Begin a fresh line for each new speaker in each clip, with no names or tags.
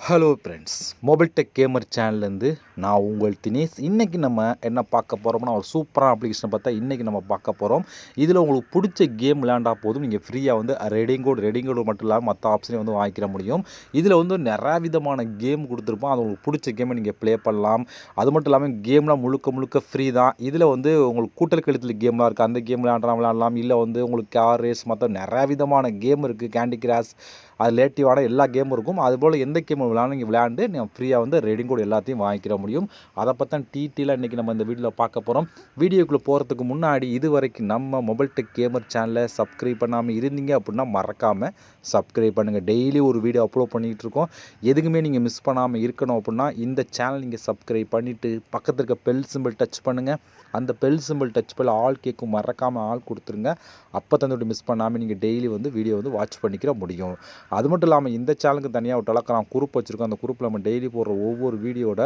Hello friends, mobile tech gamer சேனல்லேருந்து நான் உங்கள் தினேஷ். இன்றைக்கி நம்ம என்ன பார்க்க போகிறோம்னா, ஒரு சூப்பரான அப்ளிகேஷனை பார்த்தா இன்றைக்கி நம்ம பார்க்க போகிறோம். இதில் உங்களுக்கு பிடிச்ச கேம் விளையாண்டா போதும், நீங்கள் ஃப்ரீயாக வந்து ரெடிங் கோடு மட்டும் இல்லாமல் மற்ற ஆப்ஷனையும் வந்து வாங்கிக்கிற முடியும். இதில் வந்து நிறையா விதமான கேம் கொடுத்துருப்போம். அது உங்களுக்கு பிடிச்ச கேமை நீங்கள் ப்ளே பண்ணலாம். அது மட்டும் இல்லாமல் கேம்லாம் முழுக்க முழுக்க ஃப்ரீ தான். இதில் வந்து உங்களுக்கு கூட்டல் கழித்தல் கேம்லாம் இருக்குது, அந்த கேம் விளையாடலாம். இல்லை வந்து உங்களுக்கு கார் ரேஸ் மற்ற நிறையா விதமான கேம் இருக்குது. கேண்டி கிராஷ், அது ரிலேட்டிவான எல்லா கேமும் இருக்கும். அதுபோல் எந்த கேம் நீங்கள் விளையாண்டு நீங்கள் ஃப்ரீயாக வந்து ரெடிங் கோட் எல்லாத்தையும் வாங்கிக்கிற முடியும். அதை பற்றி தான் டீட்டெயிலாக இன்றைக்கி நம்ம இந்த வீடியோவில் பார்க்க போகிறோம். வீடியோக்குள்ளே போகிறதுக்கு முன்னாடி இது வரைக்கும் நம்ம மொபைல் டெக் கேமர் சேனலை சப்ஸ்கிரைப் பண்ணாமல் இருந்தீங்க அப்படின்னா மறக்காமல் சப்ஸ்கிரைப் பண்ணுங்கள். டெய்லி ஒரு வீடியோ அப்லோட் பண்ணிகிட்டு இருக்கோம். எதுக்குமே நீங்கள் மிஸ் பண்ணாமல் இருக்கணும் அப்படின்னா இந்த சேனல் நீங்கள் சப்ஸ்கிரைப் பண்ணிவிட்டு பக்கத்தில் இருக்க பெல் சிம்பிள் டச் பண்ணுங்கள். அந்த பெல் சிம்பிள் டச் பண்ண ஆல் கேட்கும், மறக்காமல் ஆள் கொடுத்துருங்க. அப்போ தந்தோடு மிஸ் பண்ணாமல் நீங்கள் டெய்லி வந்து வீடியோ வந்து வாட்ச் பண்ணிக்கிற முடியும். அது மட்டும் இல்லாமல் இந்த சேனலுக்கு தனியாக ஒரு டெலகிராம் குரூப் வச்சுருக்கோம். அந்த குரூப்பில் நம்ம டெய்லி போடுற ஒவ்வொரு வீடியோட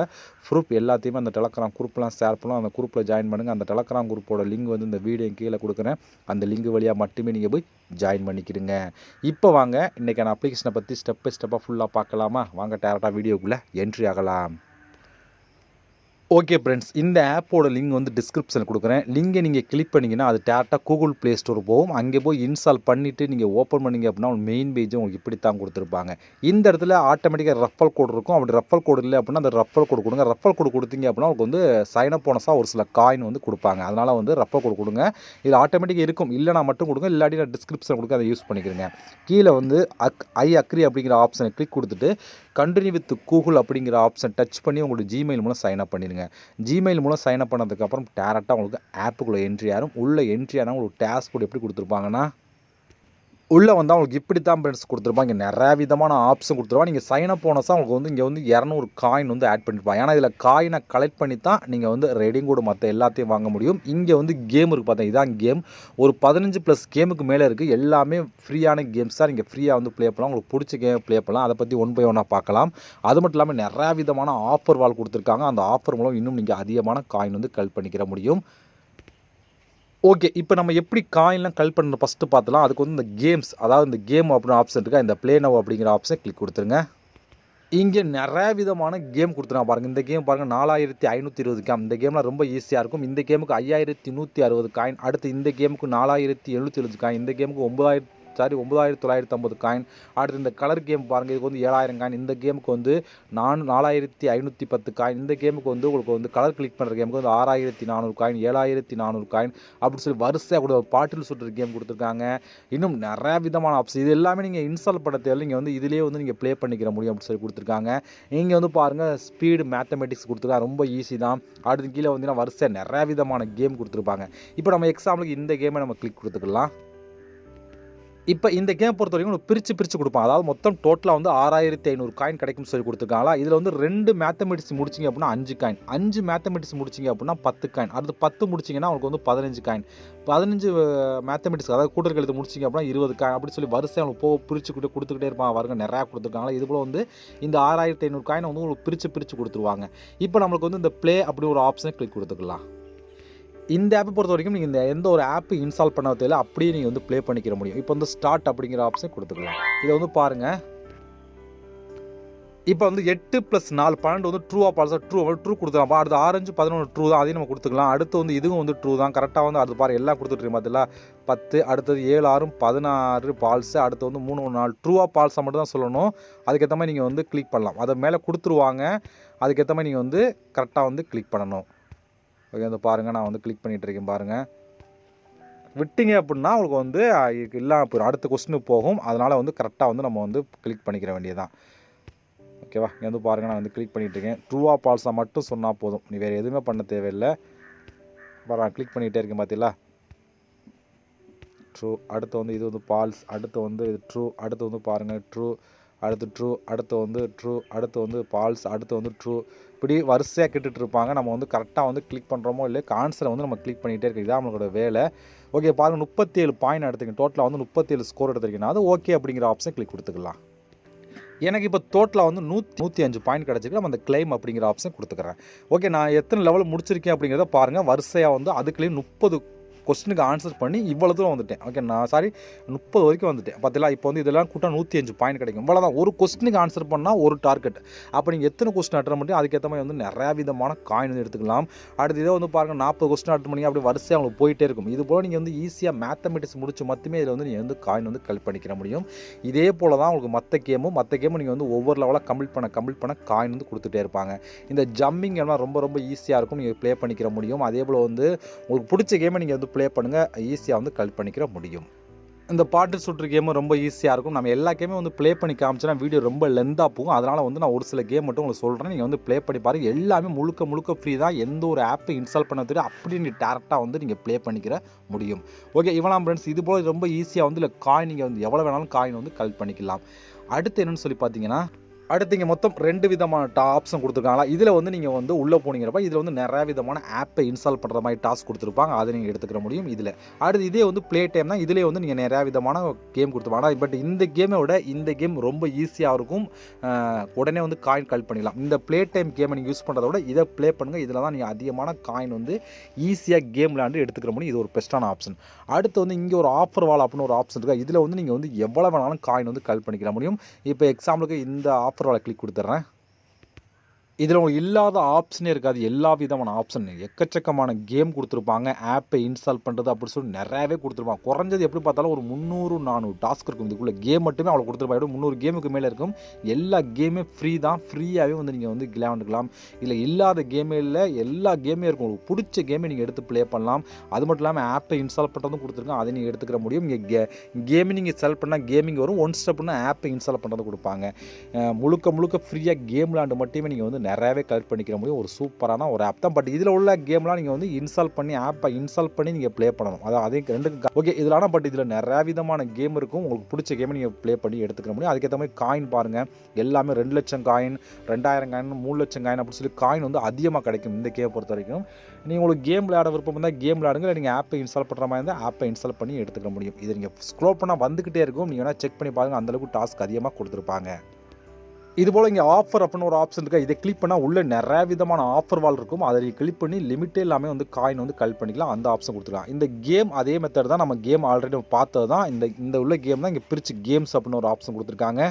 ப்ரூஃப் எல்லாத்தையுமே அந்த டெலகிராம் குரூப்லாம் ஷேர் பண்ணலாம். அந்த குரூப்பில் ஜாயின் பண்ணுங்கள். அந்த டெலகிராம் குரூப்போட லிங்க் வந்து இந்த வீடியோ கீழே கொடுக்குறேன். அந்த லிங்க் வழியாக மட்டுமே நீங்கள் போய் ஜாயின் பண்ணிக்கிறீங்க. இப்போ வாங்க இன்றைக்கான அப்ளிகேஷனை பற்றி ஸ்டெப் பை ஸ்டெப்பாக ஃபுல்லாக பார்க்கலாமா? வாங்க டேரெக்டாக வீடியோக்குள்ளே என்ட்ரி ஆகலாம். ஓகே ஃப்ரெண்ட்ஸ், இந்த ஆப்போட லிங்க் வந்து டிஸ்கிரிப்ஷனில் கொடுக்குறேன். லிங்கை நீங்கள் கிளிக் பண்ணிங்கன்னா அது டேரெக்டாக கூகுள் ப்ளே ஸ்டோர் போகும். அங்கே போய் இன்ஸ்டால் பண்ணிவிட்டு நீங்கள் ஓப்பன் பண்ணிங்க அப்படின்னா மெயின் பேஜ் உங்களுக்கு இப்படி தான் கொடுத்துருப்பாங்க. இந்த இடத்துல ஆட்டோமேட்டிக்காக ரெஃபரல் கோடு இருக்கும். அப்படி ரெஃபரல் கோடு இல்லை அப்படின்னா அந்த ரெஃபரல் கோடு கொடுங்க. ரெஃபரல் கோடு கொடுத்தீங்க அப்படின்னா உங்களுக்கு வந்து சைன் அப் போனஸாக ஒரு சில காயின் வந்து கொடுப்பாங்க. அதனால் வந்து ரெஃபரல் கோடு கொடுங்க. இது ஆட்டோமேட்டிக்காக இருக்கும். இல்லைனா மட்டும் கொடுங்க, இல்லாட்டி நான் டிஸ்கிரிப்ஷன் கொடுக்க அதை யூஸ் பண்ணிக்கிறேங்க. கீழே வந்து ஐ அக்ரி அப்படிங்கிற ஆப்ஷனை கிளிக் கொடுத்துட்டு கண்டினியூ வித் கூகுள் அப்படிங்கிற ஆப்ஷன் டச் பண்ணி உங்களோட ஜிமெயில் மூலம் சைன் அப் பண்ணிடுங்க. ஜிமெயில் மூலம் சைன் அப் பண்ணதுக்கப்புறம் டேரெக்டாக உங்களுக்கு ஆப்புக்குள்ளே என்ட்ரி ஆகும். உள்ளே என்ட்ரி ஆனால் உங்களுக்கு டேஷ்போர்ட் எப்படி கொடுத்துருப்பாங்கன்னா, உள்ளே வந்தால் உங்களுக்கு இப்படி தான் ஃப்ரெண்ட்ஸ் கொடுத்துருப்பாங்க. இங்கே நிறையா விதமான ஆப்ஷன் கொடுத்துருவாங்க. நீங்கள் சைன் அப் போனஸாக உங்களுக்கு வந்து இங்கே வந்து 200 காயின் வந்து ஆட் பண்ணியிருப்பாங்க. ஏன்னா இதில் காயினை கலெக்ட் பண்ணி தான் நீங்கள் வந்து ரெடிங் கோடு மற்ற எல்லாத்தையும் வாங்க முடியும். இங்கே வந்து கேம் இருக்குது பார்த்தா, இதான் கேம். ஒரு 15+ கேமுக்கு மேலே இருக்குது. எல்லாமே ஃப்ரீயான கேம்ஸ் தான். நீங்கள் ஃப்ரீயாக வந்து ப்ளே பண்ணலாம். உங்களுக்கு பிடிச்ச கேம் ப்ளே பண்ணலாம். அதை பற்றி ஒன் பை ஒன்னாக பார்க்கலாம். அது மட்டும் இல்லாமல் நிறையா விதமான ஆஃபர் வால் கொடுத்துருக்காங்க. அந்த ஆஃபர் மூலம் இன்னும் நீங்கள் அதிகமான காயின் வந்து கலெக்ட் பண்ணிக்கிற முடியும். ஓகே, இப்போ நம்ம எப்படி காயின்லாம் கலெக்ட் பண்ணணும் ஃபஸ்ட்டு பார்த்துலாம். அதுக்கு வந்து இந்த கேம்ஸ், அதாவது இந்த கேம் அப்படின்னு ஆப்ஷன் இருக்கா, இந்த ப்ளே நவ் அப்படிங்கிற ஆப்ஷன் கிளிக் கொடுத்துருங்க. இங்கே நிறைய விதமான கேம் கொடுத்துருக்காங்க பாருங்கள். இந்த கேம் பாருங்கள், 4520 கேம். இந்த கேம்லாம் ரொம்ப ஈஸியாக இருக்கும். இந்த கேமுக்கு 5160 காயின். அடுத்து இந்த கேமுக்கு 4770 காயின். இந்த கேமுக்கு 9950 காயின். அடுத்து இந்த கலர் கேம் பாருங்கள், இதுக்கு வந்து 7000 காயின். இந்த கேமுக்கு வந்து 4510 காயின். இந்த கேமுக்கு வந்து உங்களுக்கு வந்து கலர் கிளிக் பண்ணுற கேமுக்கு வந்து 6400 காயின், 7400 காயின் அப்படின்னு சொல்லி வரிசையாக கூட பாட்டில் சுட்டுற கேம் கொடுத்துருக்காங்க. இன்னும் நிறையா விதமான ஆப்ஷன். இது எல்லாமே நீங்கள் இன்ஸ்டால் பண்ண தேவை. நீங்கள் வந்து இதிலேயே வந்து நீங்கள் ப்ளே பண்ணிக்கிற முடியும் அப்படின்னு சொல்லி கொடுத்துருக்காங்க. இங்கே வந்து பாருங்கள், ஸ்பீடு மேத்தமெட்டிக்ஸ் கொடுத்துருக்காங்க. ரொம்ப ஈஸி தான். அடுத்து கீழே வந்தீங்கன்னா வரிசையாக நிறையா விதமான கேம் கொடுத்துருப்பாங்க. இப்போ நம்ம எக்ஸாம்பிளுக்கு இந்த கேமை நம்ம கிளிக் கொடுத்துக்கலாம். இப்போ இந்த கேம் பொறுத்த வரைக்கும் பிரித்து கொடுப்பாங்க. அதாவது மொத்தம் டோட்டலாக வந்து 6500 காயின் கிடைக்கும்னு சொல்லி கொடுத்துருக்காங்களா. இதில் வந்து 2 மேத்தமெட்டிக்ஸ் முடிச்சிங்க அப்படின்னா 5 காயின், 5 மேத்தமெட்டிக்ஸ் முடிச்சிங்க அப்படின்னா 10 காயின், அடுத்து 10 முடிச்சிங்கன்னா உங்களுக்கு வந்து 15 காயின், 15 மேத்தமெட்டிக்ஸ் அதாவது கூட்டல் கழித்து முடிச்சிங்க அப்படின்னா 20 காயின், அப்படி சொல்லி வரிசை அவங்களுக்கு பிரித்து கொடுத்துக்கிட்டே இருப்பாங்க. பாருங்க, நிறையா கொடுத்துருக்காங்களா. இது போல் வந்து இந்த 6500 காயினை வந்து உங்களுக்கு பிரித்து கொடுத்துருவாங்க. இப்போ நம்மளுக்கு வந்து இந்த ப்ளே அப்படி ஒரு ஆப்ஷனை கிளிக் கொடுத்துக்கலாம். இந்த ஆப்பை பொறுத்த வரைக்கும் நீங்கள் இந்த எந்த ஒரு ஆப்பு இன்ஸ்டால் பண்ண தேவையில்லை, அப்படியே நீங்கள் வந்து ப்ளே பண்ணிக்கிற முடியும். இப்போ வந்து ஸ்டார்ட் அப்படிங்கிற ஆப்ஷன் கொடுத்துக்கலாம். இதை வந்து பாருங்கள், இப்போ வந்து 8+4 12 வந்து ட்ரூ ஆஃப் ட்ரூ கொடுத்துக்கலாம். அடுத்து ஆரஞ்சு 11 ட்ரூ தான், அதையும் நம்ம கொடுத்துக்கலாம். அடுத்து வந்து இதுவும் வந்து ட்ரூ தான், கரெக்டாக வந்து அது பாரு எல்லாம் கொடுத்துட்ருக்கோம் பார்த்தீங்களா. 10, அடுத்தது 7 6 16 பால்ஸு, அடுத்து வந்து 3 4 ட்ரூ ஆஃப் பால்ஸை மட்டும் தான் சொல்லணும். அதுக்கேற்ற மாதிரி நீங்கள் வந்து கிளிக் பண்ணலாம். அதை மேலே கொடுத்துருவாங்க. அதுக்கேற்ற மாதிரி நீங்கள் வந்து கரெக்டாக வந்து கிளிக் பண்ணணும். ஓகே, வந்து பாருங்கள், நான் வந்து கிளிக் பண்ணிகிட்டு இருக்கேன் பாருங்கள். விட்டிங்க அப்படின்னா உங்களுக்கு வந்து இல்லாமல் போயிடும், அடுத்த கொஸ்டினுக்கு போகும். அதனால் வந்து கரெக்டாக வந்து நம்ம வந்து கிளிக் பண்ணிக்கிற வேண்டியதான். ஓகேவா, இங்கே வந்து பாருங்கள், நான் வந்து கிளிக் பண்ணிகிட்டு இருக்கேன். ட்ரூ ஆஃப் பால்ஸாக மட்டும் சொன்னால் போதும், நீ வேறு எதுவுமே பண்ண தேவையில்லை. நான் கிளிக் பண்ணிகிட்டே இருக்கேன் பார்த்தீங்களா. ட்ரூ, அடுத்து வந்து இது வந்து பால்ஸ், அடுத்து வந்து இது ட்ரூ, அடுத்து வந்து பாருங்கள் ட்ரூ, அடுத்து ட்ரூ, அடுத்து வந்து ட்ரூ, அடுத்து வந்து பால்ஸ், அடுத்து வந்து ட்ரூ, இப்படி வரிசையாக கேட்டுட்ருப்பாங்க. நம்ம வந்து கரெக்டாக வந்து கிளிக் பண்ணுறோமோ இல்லை, ஆன்சரை வந்து நம்ம கிளிக் பண்ணிகிட்டே இருக்கோம். இதான் நம்மளோட வேலை. ஓகே, பாருங்கள், 37 பாயிண்ட் எடுத்துக்கங்க. டோட்டலாக வந்து 37 ஸ்கோர் எடுத்துருக்கீங்கன்னா அது ஓகே அப்படிங்கிற ஆப்ஷன் கிளிக் கொடுத்துக்கலாம். எனக்கு இப்போ டோட்டலாக வந்து 105 பாயிண்ட் கிடச்சிருக்கு. நம்ம அந்த கிளைம் அப்படிங்கிற ஆப்ஷன் கொடுத்துக்கிறேன். ஓகே, நான் எத்தனை லெவல் முடிச்சிருக்கேன் அப்படிங்கிறத பாருங்கள். வரிசையாக வந்து அதுக்குள்ளேயும் 30 கொஸ்டினுக்கு ஆன்சர் பண்ணி இவ்வளோ தூரம் வந்துட்டேன். ஓகே, நான் 30 வரைக்கும் வந்துட்டேன். பார்த்தீங்களா, இப்போ வந்து இதெல்லாம் கூட்டா 105 பாயிண்ட் கிடைக்கும். இவ்வளோதான். ஒரு கொஸ்டினுக்கு ஆன்சர் பண்ணால் ஒரு டார்கெட். அப்போ நீங்கள் எத்தனை கொஸ்டின் அட்டன் பண்ணி அதுக்கேற்ற மாதிரி வந்து நிறையா விதமான காயின் வந்து எடுத்துக்கலாம். அடுத்து இதை வந்து பாருங்கள், 40 கொஸ்டின் அட்டன் பண்ணி அப்படி வரிசையாக உங்களுக்கு போயிட்டே இருக்கும். இது போல் நீங்கள் வந்து ஈஸியாக மேத்தமெட்டிக்ஸ் முடிச்சு மட்டுமே இதில் வந்து நீங்கள் வந்து காயின் வந்து கலெக்ட் பண்ணிக்கிற முடியும். இதே போல் தான் உங்களுக்கு மற்ற கேமும் நீங்கள் வந்து ஒவ்வொரு லெவலாக கம்ப்ளீட் பண்ண காயின் வந்து கொடுத்துட்டே இருப்பாங்க. இந்த ஜம்பிங் எல்லாம் ரொம்ப ஈஸியாக இருக்கும், நீங்கள் ப்ளே பண்ணிக்கிற முடியும். அதே போல் வந்து உங்களுக்கு பிடிச்ச கேமை நீங்கள் வந்து ப்ளே பண்ணுங்கள், ஈஸியாக வந்து கலெக்ட் பண்ணிக்கிற முடியும். இந்த பாட்டு சுற்று கேமும் ரொம்ப ஈஸியாக இருக்கும். நம்ம எல்லா கேமே வந்து ப்ளே பண்ணி காமிச்சோன்னா வீடியோ ரொம்ப லென்த்தாக போகும். அதனால் வந்து நான் ஒரு சில கேம் மட்டும் உங்களுக்கு சொல்கிறேன், நீங்கள் வந்து ப்ளே பண்ணி பாருங்கள். எல்லாமே முழுக்க ஃப்ரீ தான். எந்த ஒரு ஆப்பை இன்ஸ்டால் பண்ண தெரியும் அப்படி நீங்கள் டேரெக்டாக வந்து நீங்கள் ப்ளே பண்ணிக்கிற முடியும். ஓகே, இவெல்லாம் ஃப்ரெண்ட்ஸ் இது போல் ரொம்ப ஈஸியாக வந்து இல்லை காயின் நீங்கள் வந்து எவ்வளோ வேணாலும் காயின் வந்து கலெக்ட் பண்ணிக்கலாம். அடுத்து என்னென்னு சொல்லி பார்த்தீங்கன்னா, அடுத்து இங்கே மொத்தம் 2 விதமான ஆப்ஷன் கொடுத்துருக்காங்களா. இதில் வந்து நீங்கள் வந்து உள்ளே போனீங்கிறப்ப இதில் வந்து நிறையா விதமான ஆப்பை இன்ஸ்டால் பண்ணுற மாதிரி டாஸ்க் கொடுத்துருப்பாங்க. அதை நீங்கள் எடுத்துக்கிற முடியும் இதில். அடுத்து இதே வந்து ப்ளே டைம் தான். இதிலே வந்து நீங்கள் நிறையா விதமான கேம் கொடுத்துருப்பாங்க. பட் இந்த கேமை விட இந்த கேம் ரொம்ப ஈஸியாக இருக்கும். உடனே வந்து காயின் கலெக்ட் பண்ணிக்கலாம். இந்த ப்ளே டைம் கேமை நீங்கள் யூஸ் பண்ணுறத விட இதை ப்ளே பண்ணுங்கள். இதில் தான் நீங்கள் அதிகமான காயின் வந்து ஈஸியாக கேம் விளையாண்டு எடுத்துக்கிற முடியும். இது ஒரு பெஸ்ட்டான ஆப்ஷன். அடுத்து வந்து இங்கே ஒரு ஆஃபர் வால் அப்படின்னு ஒரு ஆப்ஷன் இருக்குது. இதில் வந்து நீங்கள் வந்து எவ்வளோ வேணாலும் காயின் வந்து கலெக்ட் பண்ணிக்கிற முடியும். இப்போ எக்ஸாம்பிளுக்கு இந்த ஆஃபர் வாலை கிளிக் கொடுத்துட்றேன். இதில் உங்களுக்கு இல்லாத ஆப்ஷனே இருக்காது. எல்லா விதமான ஆப்ஷன் எக்கச்சக்கமான கேம் கொடுத்துருப்பாங்க. ஆப்பை இன்ஸ்டால் பண்ணுறது அப்படி சொல்லி நிறையாவே கொடுத்துருப்பாங்க. குறைஞ்சது எப்படி பார்த்தாலும் ஒரு 300-400 டாஸ்க் இருக்கும். இதுக்குள்ளே கேம் மட்டுமே அவ்வளோ கொடுத்துருப்பாங்க. 300 கேமுக்கு மேலே இருக்கும். எல்லா கேமே ஃப்ரீ தான். ஃப்ரீயாகவே வந்து நீங்கள் வந்து விளையாண்டுக்கலாம். இதில் இல்லாத கேமே இல்லை, எல்லா கேமே இருக்கும். உங்களுக்கு பிடிச்ச கேமை நீங்கள் எடுத்து ப்ளே பண்ணலாம். அது மட்டும் இல்லாமல் ஆப்பை இன்ஸ்டால் பண்ணுறதும் கொடுத்துருக்காங்க. அதை நீங்கள் எடுத்துக்கிற முடியும். இங்கே கேமிங் நீங்கள் செலக்ட் பண்ணால் கேமிங் வரும். ஒன் ஸ்டெப்னா ஆப்பை இன்ஸ்டால் பண்ணுறது கொடுப்பாங்க. முழுக்க ஃப்ரீயாக கேம் விளையாண்டு மட்டுமே நீங்கள் வந்து நிறையாவே கலெக்ட் பண்ணிக்கிற முடியும். ஒரு சூப்பரான ஒரு ஆப் தான். பட் இதில் உள்ள கேம்லாம் நீங்கள் வந்து ஆப்பை இன்ஸ்டால் பண்ணி நீங்கள் ப்ளே பண்ணணும். அதாவது ரெண்டுக்கு ஓகே இதில். ஆனால் பட் இதில் நிறையா விதமான கேம் இருக்கும். உங்களுக்கு பிடிச்ச கேமை நீங்கள் ப்ளே பண்ணி எடுத்துக்கிற முடியும். அதுக்கேற்ற மாதிரி காயின் பாருங்கள். எல்லாமே 2 லட்சம் காயின், 2000 காயின், 3 லட்சம் காயின் அப்படி சொல்லி காயின் வந்து அதிகமாக கிடைக்கும் இந்த கேமை பொறுத்த வரைக்கும். நீங்கள் உங்களுக்கு கேம் விளையாட விருப்பம் இருந்தால் கேம் விளையாடுங்க. இல்லை நீங்கள் ஆப்பை இன்ஸ்டால் பண்ணுற மாதிரி இருந்தால் ஆப்பை இன்ஸ்டால் பண்ணி எடுத்துக்கிற முடியும். இதை நீங்கள் ஸ்க்ரோல் பண்ணால் வந்துக்கிட்டே இருக்கும். நீங்கள் வேணால் செக் பண்ணி பாருங்கள். அந்தளவுக்கு டாஸ்க் அதிகமாக கொடுத்துருப்பாங்க. இதுபோல் இங்கே ஆஃபர் அப்படின்னு ஒரு ஆப்ஷன் இருக்குது. இதை கிளிக் பண்ணால் உள்ளே நிறைய விதமான ஆஃபர் வால் இருக்கும். அதை கிளிக் பண்ணி லிமிட்டே எல்லாமே வந்து காயின் வந்து கலெக்ட் பண்ணிக்கலாம். அந்த ஆப்ஷன் கொடுத்துருக்காங்க. இந்த கேம் அதே மெத்தட் தான். நம்ம கேம் ஆல்ரெடி பார்த்தது தான். இந்த உள்ள கேம் தான் இங்கே பிரித்து கேம்ஸ் அப்படின்னு ஒரு ஆப்ஷன் கொடுத்துருக்காங்க.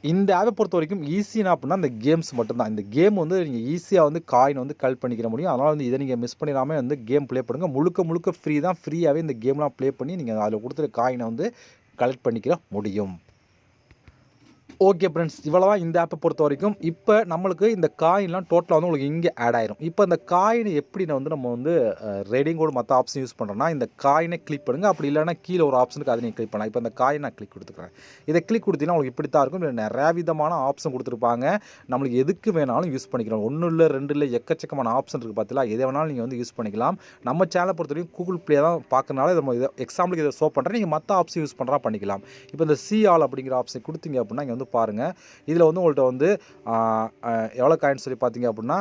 இந்த ஆப்பை பொறுத்த வரைக்கும் ஈஸினா அப்படின்னா இந்த கேம்ஸ் மட்டும்தான். இந்த கேம் வந்து நீங்கள் ஈஸியாக வந்து காயின் வந்து கலெக்ட் பண்ணிக்கிற முடியும். அதனால் வந்து இதை நீங்கள் மிஸ் பண்ணிடாமல் வந்து கேம் ப்ளே பண்ணுங்கள். முழுக்க ஃப்ரீ தான். ஃப்ரீயாகவே இந்த கேம்லாம் ப்ளே பண்ணி நீங்கள் அதில் கொடுத்துற காயினை வந்து கலெக்ட் பண்ணிக்கிற முடியும். ஓகே ஃப்ரெண்ட்ஸ், இவ்வளோ தான் இந்த ஆப்பை பொறுத்த வரைக்கும். இப்போ நம்மளுக்கு இந்த காயின்லாம் டோட்டலாக வந்து உங்களுக்கு இங்கே ஆட் ஆயிரும். இப்போ இந்த காயினை எப்படி வந்து நம்ம வந்து ரெடிங் கோடு மற்ற ஆப்ஷன் யூஸ் பண்ணுறோன்னா இந்த காயினை கிளிக் பண்ணுங்கள். அப்படி இல்லைனா கீழே ஒரு ஆப்ஷனுக்கு அதை நீங்கள் கிளிக் பண்ணலாம். இப்போ இந்த காயின் நான் கிளிக் கொடுத்துக்கிறேன். இதை கிளிக் கொடுத்தீங்கன்னா உங்களுக்கு இப்படி தான் இருக்கும். இதில் நிறையா விதமான ஆப்ஷன் கொடுத்துருப்பாங்க. நம்மளுக்கு எதுக்கு வேணாலும் யூஸ் பண்ணிக்கலாம். 1 இல்லை 2 இல்லை எக்கச்சக்கமான ஆப்ஷன் இருக்குது. பார்த்தீங்களா, எதை வேணாலும் நீங்கள் வந்து யூஸ் பண்ணிக்கலாம். நம்ம சேனலை பொறுத்த வரைக்கும் கூகுள் ப்ளே தான் பார்க்கறனால இதை எக்ஸாம்பிளுக்கு இதை ஷோ பண்ணுறேன். நீங்கள் மற்ற ஆப்ஷன் யூஸ் பண்ணுறா பண்ணிக்கலாம். இப்போ இந்த சி ஆல் அப்படிங்கிற ஆப்ஷன் கொடுத்தீங்க அப்படின்னா இங்கே வந்து பாருங்கள். இதில் வந்து உங்கள்கிட்ட வந்து எவ்வளோ காயின் சொல்லி பார்த்தீங்க அப்படின்னா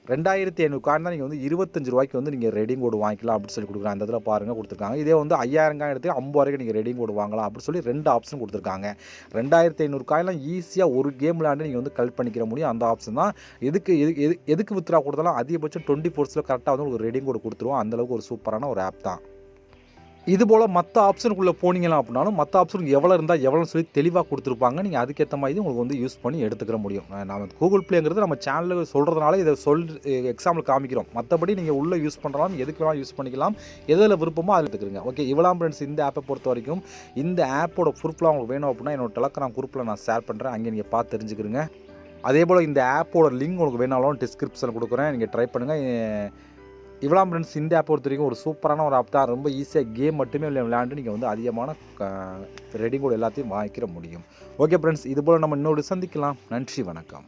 2500 காயின் தான் நீங்கள் வந்து 25 ரூபாய்க்கு வந்து நீங்கள் ரெடிங் கோடு வாங்கிக்கலாம் அப்படின்னு சொல்லி கொடுக்குறாங்க. அந்த இதில் பாருங்கள் கொடுத்துருக்காங்க. இதே வந்து 5000 காயின் எடுத்து 50 ரூபாய்க்கு நீங்கள் ரெடிங் கோடு வாங்கலாம் அப்படின்னு சொல்லி 2 ஆப்ஷன் கொடுத்துருக்காங்க. 2500 காயின்லாம் ஈஸியாக ஒரு கேம் விளையாண்டு நீங்கள் வந்து கலெக்ட் பண்ணிக்கிற முடியும். அந்த ஆப்ஷன் தான். எதுக்கு வித்ரா கொடுத்தாலும் அதிகபட்சம் 24 கரெக்டாக வந்து உங்களுக்கு ரெடிங் கோடு கொடுத்துருவோம். அந்தளவுக்கு ஒரு சூப்பரான ஒரு ஆப் தான். இதுபோல் மற்ற ஆப்ஷனுக்குள்ளே போனீங்களா அப்படின்னாலும் மற்ற ஆப்ஷனுக்கு எவ்வளோ இருந்தால் எவ்வளோன்னு சொல்லி தெளிவாக கொடுத்துருப்பாங்க. நீங்கள் அதுக்கேற்ற மாதிரி உங்களுக்கு வந்து யூஸ் பண்ணி எடுத்துக்கிற முடியும். நம்ம கூகுள் ப்ளேங்கிறது நம்ம சேனலில் சொல்கிறதுனால இதை எக்ஸாம்பிள் காமிக்கிறோம். மற்றபடி நீங்கள் உள்ளே யூஸ் பண்ணுறலாம், எதுக்கு வேணாலும் யூஸ் பண்ணிக்கலாம். எதில் விருப்பமோ அதில் எடுத்துக்கிறீங்க. ஓகே, இவ்வளோ ஃப்ரெண்ட்ஸ் இந்த ஆப்பை பொறுத்த வரைக்கும். இந்த ஆப்போட ப்ரூஃப்லாம் உங்களுக்கு வேணும் அப்படின்னா என்னோட டெலகிராம் குரூப்பில் நான் ஷேர் பண்ணுறேன். அங்கே நீங்கள் பார்த்து தெரிஞ்சுக்கிறீங்க. அதே போல் இந்த ஆப்போட லிங்க் உங்களுக்கு வேணாலும் டிஸ்கிரிப்ஷனில் கொடுக்குறேன். நீங்கள் ட்ரை பண்ணுங்கள். இவ்வளோ ஃப்ரெண்ட்ஸ் இந்த ஆப் பொறுத்த வரைக்கும் ஒரு சூப்பரான ஒரு ஆப் தான். ரொம்ப ஈஸியாக கேம் மட்டுமே விளையாண்டு நீங்கள் வந்து அதிகமான ரெடிங் கோட் எல்லாத்தையும் வாங்கிக்கிற முடியும். ஓகே ஃப்ரெண்ட்ஸ், இதுபோல் நம்ம இன்னொரு சந்திக்கலாம். நன்றி, வணக்கம்.